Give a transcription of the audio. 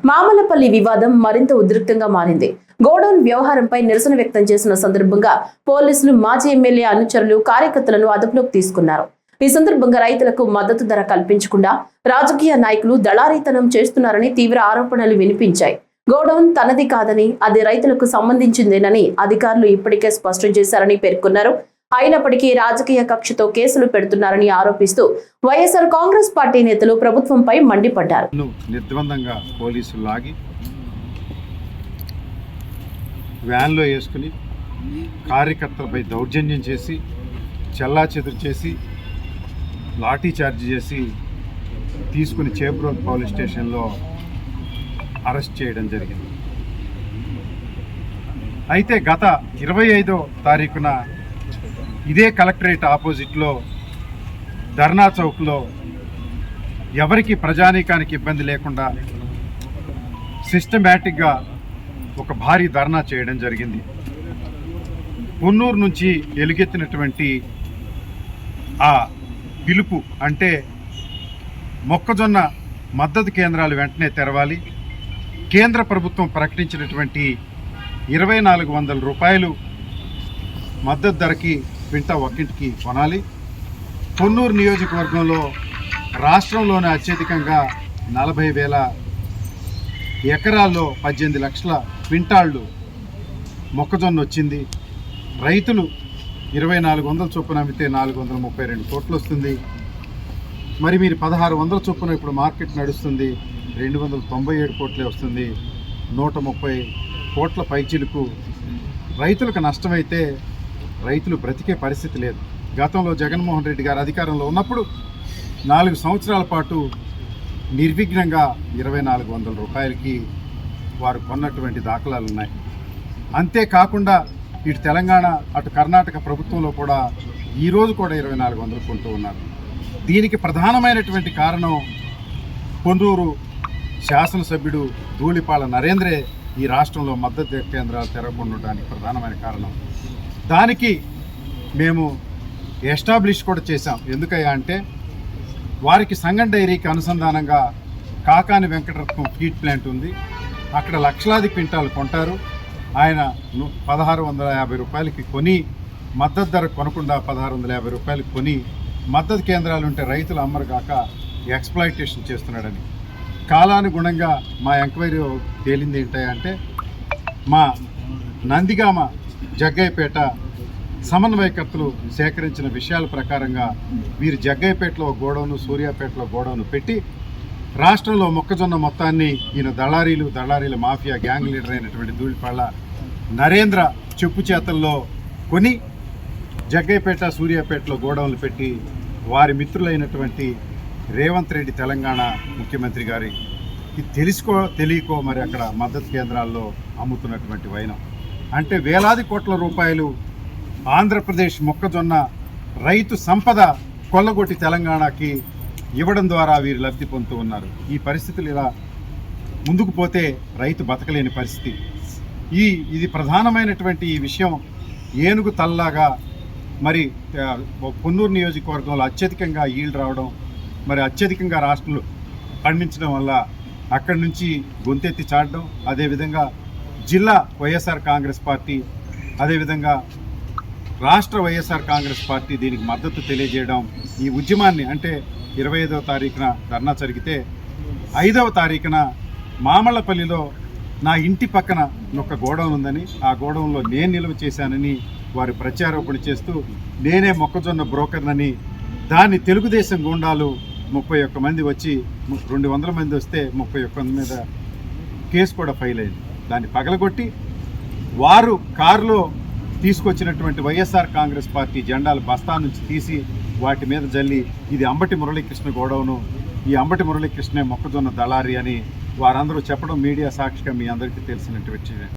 మామలపల్లి వివాదం మరింత ఉద్రిక్తంగా మారింది. గోడౌన్ వ్యవహారంపై నిరసన వ్యక్తం చేసిన సందర్భంగా పోలీసులు మాజీ ఎమ్మెల్యే అనుచరులు కార్యకర్తలను అదుపులోకి తీసుకున్నారు. ఈ సందర్భంగా రైతులకు మద్దతు ధర కల్పించకుండా రాజకీయ నాయకులు దళారీతనం చేస్తున్నారని తీవ్ర ఆరోపణలు వినిపించాయి. గోడౌన్ తనది కాదని అది రైతులకు సంబంధించిందేనని అధికారులు ఇప్పటికే స్పష్టం చేశారని పేర్కొన్నారు. అయినప్పటికీ రాజకీయ కక్షతో కేసులు పెడుతున్నారని ఆరోపిస్తూ వైఎస్ఆర్ కాంగ్రెస్ పార్టీ నేతలు ప్రభుత్వంపై మండిపడ్డారు. నిర్ద్వందంగా పోలీసులు లాగి వ్యాన్లో వేసుకుని కార్యకర్తలపై దౌర్జన్యం చేసి చెల్లాచెదురు చేసి లాఠీ చార్జ్ చేసి తీసుకుని చేబ్రోడ్ పోలీస్ స్టేషన్లో అరెస్ట్ చేయడం జరిగింది. అయితే గత 25వ తారీఖున ఇదే కలెక్టరేట్ ఆపోజిట్లో ధర్నా చౌక్లో ఎవరికి ప్రజానీకానికి ఇబ్బంది లేకుండా సిస్టమేటిక్గా ఒక భారీ ధర్నా చేయడం జరిగింది. పొన్నూరు నుంచి ఎలుగెత్తినటువంటి ఆ పిలుపు అంటే మొక్కజొన్న మద్దతు కేంద్రాలు వెంటనే తెరవాలి, కేంద్ర ప్రభుత్వం ప్రకటించినటువంటి 2400 రూపాయలు మద్దతు ధరకి క్వింటా ఒక్కింటికి కొనాలి, పొన్నూరు నియోజకవర్గంలో రాష్ట్రంలోనే అత్యధికంగా 40,000 ఎకరాల్లో 18 లక్షల క్వింటాళ్ళు మొక్కజొన్న వచ్చింది, రైతులు 2400 చొప్పున అమ్మితే 432 కోట్లు వస్తుంది, మరి మీరు 1600 చొప్పున ఇప్పుడు మార్కెట్ నడుస్తుంది 297 కోట్లే వస్తుంది, 130 కోట్ల పైచిలుకు రైతులకు నష్టమైతే రైతులు బ్రతికే పరిస్థితి లేదు. గతంలో జగన్మోహన్ రెడ్డి గారు అధికారంలో ఉన్నప్పుడు 4 సంవత్సరాల పాటు నిర్విఘ్నంగా 2400 రూపాయలకి వారు కొన్నటువంటి దాఖలాలు ఉన్నాయి. అంతేకాకుండా ఇటు తెలంగాణ అటు కర్ణాటక ప్రభుత్వంలో కూడా ఈరోజు కూడా 2400 కొంటూ ఉన్నారు. దీనికి ప్రధానమైనటువంటి కారణం పొన్నూరు శాసనసభ్యుడు ధూళిపాల నరేంద్రే ఈ రాష్ట్రంలో మద్దతు కేంద్రాలు తెరవకుండా ఉండడానికి ప్రధానమైన కారణం. దానికి మేము ఎస్టాబ్లిష్ కూడా చేశాం. ఎందుకయ్యా అంటే వారికి సంగం డైరీకి అనుసంధానంగా కాకాని వెంకటరత్నం ఫీడ్ ప్లాంట్ ఉంది, అక్కడ లక్షలాది క్వింటాలు కొంటారు. ఆయన 1650 రూపాయలకి కొని మద్దతు ధర కొనకుండా 1650 రూపాయలకి కొని మద్దతు కేంద్రాలు ఉంటే రైతులు అమ్మరు కాక ఎక్స్ప్లాయిటేషన్ చేస్తున్నాడని కాలానుగుణంగా మా ఎంక్వైరీ తేలింది ఏంటంటే మా నందిగామ జగ్గయ్యపేట సమన్వయకర్తలు సేకరించిన విషయాల ప్రకారంగా వీరు జగ్గయ్యపేటలో గోడౌను సూర్యాపేటలో గోడౌను పెట్టి రాష్ట్రంలో మొక్కజొన్న మొత్తాన్ని ఈయన దళారీల మాఫియా గ్యాంగ్ లీడర్ అయినటువంటి ధూళిపాళ్ళ నరేంద్ర చెప్పు చేతల్లో కొని జగ్గయ్యపేట సూర్యాపేటలో గోడౌన్లు పెట్టి వారి మిత్రులైనటువంటి రేవంత్ రెడ్డి తెలంగాణ ముఖ్యమంత్రి గారికి తెలియకో మరి అక్కడ మద్దతు కేంద్రాల్లో అమ్ముతున్నటువంటి వైనం అంటే వేలాది కోట్ల రూపాయలు ఆంధ్రప్రదేశ్ మొక్కజొన్న రైతు సంపద కొల్లగొట్టి తెలంగాణకి ఇవ్వడం ద్వారా వీరు లబ్ధి పొందుతూ ఉన్నారు. ఈ పరిస్థితులు ఇలా ముందుకు పోతే రైతు బతకలేని పరిస్థితి. ఇది ప్రధానమైనటువంటి ఈ విషయం ఏనుగు తల్లాగా మరి పొన్నూరు నియోజకవర్గంలో అత్యధికంగా ఈల్డ్ రావడం, మరి అత్యధికంగా రాష్ట్రంలో పండించడం వల్ల అక్కడి నుంచి గొంతెత్తి చాటడం, అదేవిధంగా జిల్లా వైఎస్ఆర్ కాంగ్రెస్ పార్టీ అదేవిధంగా రాష్ట్ర వైఎస్ఆర్ కాంగ్రెస్ పార్టీ దీనికి మద్దతు తెలియజేయడం, ఈ ఉద్యమాన్ని అంటే 25వ తారీఖున ధర్నా జరిగితే 5వ తారీఖున మామళ్ళపల్లిలో నా ఇంటి పక్కన ఒక గోడౌన్ ఉందని, ఆ గోడౌన్లో నేను నిల్వ చేశానని వారు ప్రత్యారోపణ చేస్తూ నేనే మొక్కజొన్న బ్రోకర్నని, దాన్ని తెలుగుదేశం గూండాలు 31 మంది వచ్చి 200 మంది వస్తే 31 మీద కేసు కూడా ఫైల్ అయింది. దాన్ని పగలగొట్టి వారు కారులో తీసుకొచ్చినటువంటి వైఎస్ఆర్ కాంగ్రెస్ పార్టీ జెండాలు బస్తా నుంచి తీసి వాటి మీద జల్లి ఇది అంబటి మురళీకృష్ణ గోడౌను, ఈ అంబటి మురళీకృష్ణే మొక్కజొన్న దళారి అని వారందరూ చెప్పడం మీడియా సాక్షిగా మీ అందరికీ తెలిసినటువంటి విషయం.